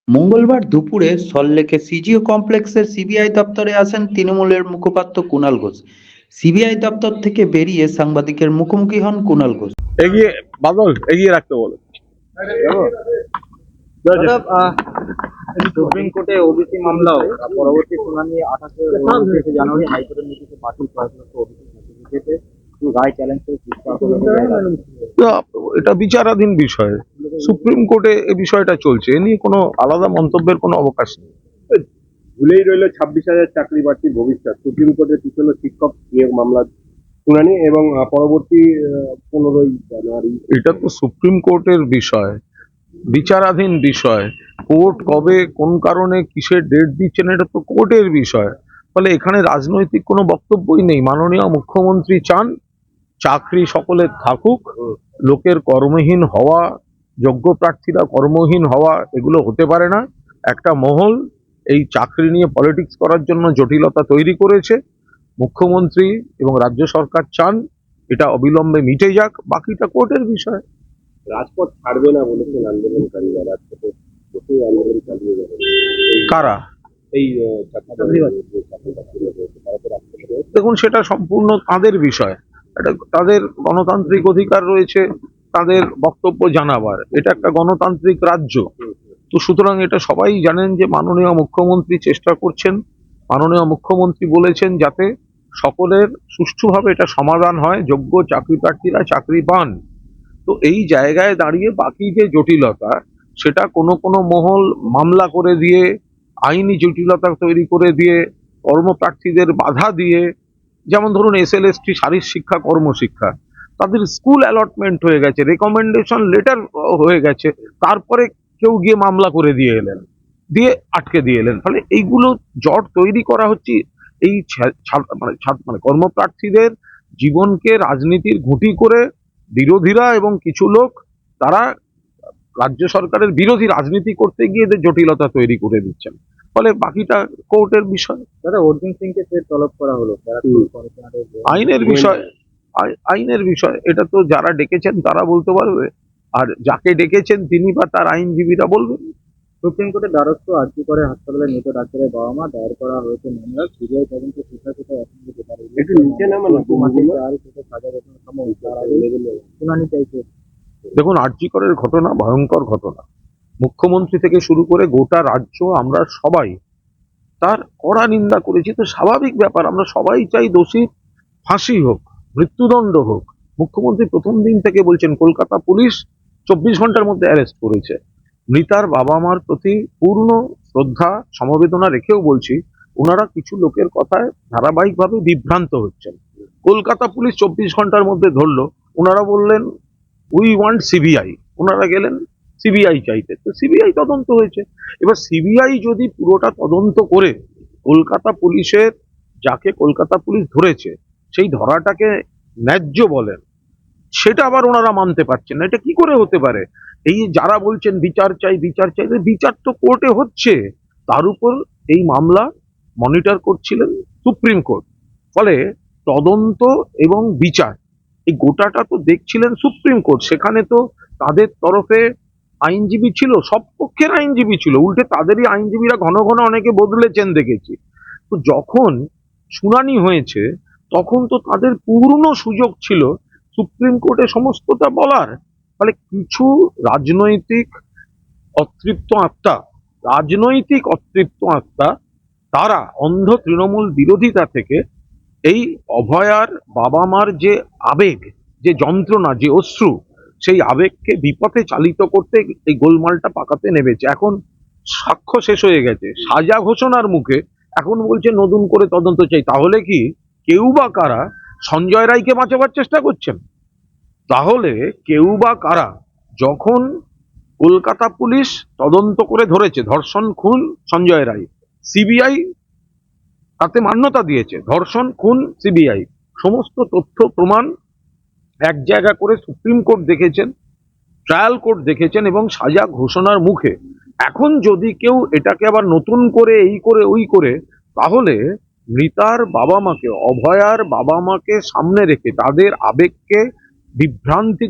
মঙ্গলবার দুপুরে সল্টলেকের সিজিও কমপ্লেক্সের সিবিআই দপ্তরে আসেন তৃণমূলের মুখপাত্র কুণাল ঘোষ। সিবিআই দপ্তর থেকে বেরিয়ে সাংবাদিকের মুখোমুখি হন কুণাল ঘোষ। এগিয়ে বাদল এগিয়ে রাখতে বলো। দাদা, সুপ্রিম কোর্টে ওবিসি মামলাও পরবর্তী শুনানি 28 জানুয়ারি হাইকোর্টের নির্দেশে বাতিল করা হয়েছে। ওবিসি সার্টিফিকেটে রায় চ্যালেঞ্জ করে চিকিৎসা না, এটা বিচারাধীন বিষয়। সুপ্রিম কোর্টে এই বিষয়টা চলছে, এ নিয়ে কোনো আলাদা মন্তব্যের কোনো অবকাশ নেই। ভুলেই রইল 26,000 চাকরি প্রার্থীর ভবিষ্যৎ। সুপ্রিম কোর্টের পিছনে শিক্ষক নিয়োগ মামলার শুনানি এবং পরবর্তী 15ই জানুয়ারি। এটা তো সুপ্রিম কোর্টের বিষয়, বিচারাধীন বিষয়। কোর্ট কবে কোন কারণে কিসের ডেট দিচ্ছেন এটা তো কোর্টের বিষয়। ফলে এখানে রাজনৈতিক কোনো বক্তব্যই নেই। মাননীয় মুখ্যমন্ত্রী চান চাকরি সকলের থাকুক, লোকের কর্মহীন হওয়া, যোগ্য প্রার্থীরা কর্মহীন হওয়া এগুলো হতে পারে না। একটা মহল এই চাকরি নিয়ে পলিটিক্স করার জন্য জটিলতা তৈরি করেছে। মুখ্যমন্ত্রী এবং রাজ্য সরকার চান এটা অবিলম্বে মিটে যাক, বাকিটা কোর্টের বিষয়। রাজপথ ছাড়বে না বলেছেন আন্দোলনকারীরা। রাজপথে বসেই আন্দোলন চালিয়ে যাবে কারা? এই চাকরি দেখুন, সেটা সম্পূর্ণ তাদের বিষয়। এটা তাদের গণতান্ত্রিক অধিকার রয়েছে, তাদের বক্তব্য জানাবার। এটা একটা গণতান্ত্রিক রাজ্য। তো সুতরাং এটা সবাই জানেন যে মাননীয় মুখ্যমন্ত্রী চেষ্টা করছেন। মাননীয় মুখ্যমন্ত্রী বলেছেন যাতে সকলের সুষ্ঠুভাবে এটা সমাধান হয়, যোগ্য চাকরি প্রার্থীরা চাকরি পান। তো এই জায়গায় দাঁড়িয়ে বাকি যে জটিলতা, সেটা কোনো কোনো মহল মামলা করে দিয়ে, আইনি জটিলতা তৈরি করে দিয়ে, কর্মপ্রার্থীদের বাধা দিয়ে, যেমন ধরুন SLST শারীর শিক্ষা কর্মশিক্ষা, তাদের স্কুল অ্যালটমেন্ট হয়ে গেছে, রেকমেন্ডেশন লেটার হয়ে গেছে, তারপরে কেউ গিয়ে মামলা করে দিয়ে এলেন, দিয়ে আটকে দিয়ে এলেন। ফলে এইগুলো জট তৈরি করা হচ্ছে এই মানে কর্মপ্রার্থীদের জীবনকে রাজনীতির ঘুঁটি করে বিরোধীরা এবং কিছু লোক, তারা রাজ্য সরকারের বিরোধী রাজনীতি করতে গিয়ে এদের জটিলতা তৈরি করে দিচ্ছেন। ফলে বাকিটা কোর্টের বিষয়। দাদা, অর্জুন সিংকে ফের তলব করা হলো কমিশনারের আইনের বিষয়, আইনের বিষয়। এটা তো যারা ডেকেছেন তারা বলতে পারবে, আর যাকে ডেকেছেন তিনি বা তার আইনজীবীরা বলবেন। সুপ্রিম কোর্টের দ্বারস্থ আরজি করে হাসপাতালে মৃত ডাক্তারের বাবা মা, দায়ের করা হয়েছে মামলা। সিবিআই তদন্তে কোথায় কোথায় এখনো যেতে একটু নিচে নামান, দু মাসের চাল থেকে সাজা বেতন সময় তার আগে শুনানি চাইছে। দেখুন, আরজি করের ঘটনা ভয়ঙ্কর ঘটনা। মুখ্যমন্ত্রী থেকে শুরু করে গোটা রাজ্য, আমরা সবাই তার কড়া নিন্দা করেছি। তো স্বাভাবিক ব্যাপার, আমরা সবাই চাই দোষী ফাঁসি হোক, মৃত্যুদণ্ড হোক। মুখ্যমন্ত্রী প্রথম দিন থেকে বলছেন কলকাতা পুলিশ 24 ঘন্টার মধ্যে অ্যারেস্ট করেছে। মৃতার বাবা মার প্রতি পূর্ণ শ্রদ্ধা সমবেদনা রেখেও বলছি, ওনারা কিছু লোকের কথায় ধারাবাহিকভাবে বিভ্রান্ত হচ্ছেন। কলকাতা পুলিশ 24 ঘন্টার মধ্যে ধরলো, ওনারা বললেন উই ওয়ান্ট সিবিআই, ওনারা গেলেন সিবিআই চাইতে। তো সিবিআই তদন্ত হয়েছে। এবার সিবিআই যদি পুরোটা তদন্ত করে কলকাতা পুলিশের, যাকে কলকাতা পুলিশ ধরেছে সেই ধরাটাকে ন্যায্য বলেন, সেটা আবার ওনারা মানতে পারছেন না। এটা কি করে হতে পারে? এই যারা বলছেন বিচার চাই বিচার চাই, বিচার তো কোর্টে হচ্ছে। তার উপর এই মামলা মনিটর করছিলেন সুপ্রিম কোর্ট। ফলে তদন্ত এবং বিচার এই গোটাটা তো দেখছিলেন সুপ্রিম কোর্ট। সেখানে তো তাদের তরফে আইনজীবী ছিল, সব পক্ষের আইনজীবী ছিল। উল্টে তাদেরই আইনজীবীরা ঘন ঘন অনেকে বদলেছেন দেখেছি। তো যখন শুনানি হয়েছে তখন তো তাদের পূর্ণ সুযোগ ছিল সুপ্রিম কোর্টে সমস্তটা বলার। ফলে কিছু রাজনৈতিক অতৃপ্ত আত্মা, রাজনৈতিক অতৃপ্ত আত্মা, তারা অন্ধ তৃণমূল বিরোধিতা থেকে এই অভয়ার বাবা মার যে আবেগ, যে যন্ত্রণা, যে অশ্রু, সেই আবেগকে বিপথে চালিত করতে এই গোলমালটা পাকাতে নেমেছে। এখন সাক্ষ্য শেষ হয়ে গেছে, সাজা ঘোষণার মুখে এখন বলছে নতুন করে তদন্ত চাই। তাহলে কি কেউ বা কারা সঞ্জয় রায়কে বাঁচাবার চেষ্টা করছেন? তাহলে কেউ বা কারা, যখন কলকাতা পুলিশ তদন্ত করে ধরেছে ধর্ষণ খুন সঞ্জয় রায়, সিবিআই তাতে মান্যতা দিয়েছে, ধর্ষণ খুন সিবিআই, সমস্ত তথ্য প্রমাণ এক জায়গা করে সুপ্রিম কোর্ট দেখেছেন, ট্রায়াল কোর্ট দেখেছেন এবং সাজা ঘোষণার মুখে এখন যদি কেউ এটাকে আবার নতুন করে এই করে ওই করে, তাহলে মৃতার বাবা মাকে, অভয়ার বাবা মাকে সামনে রেখে তাদের আবেগকে বিভ্রান্তি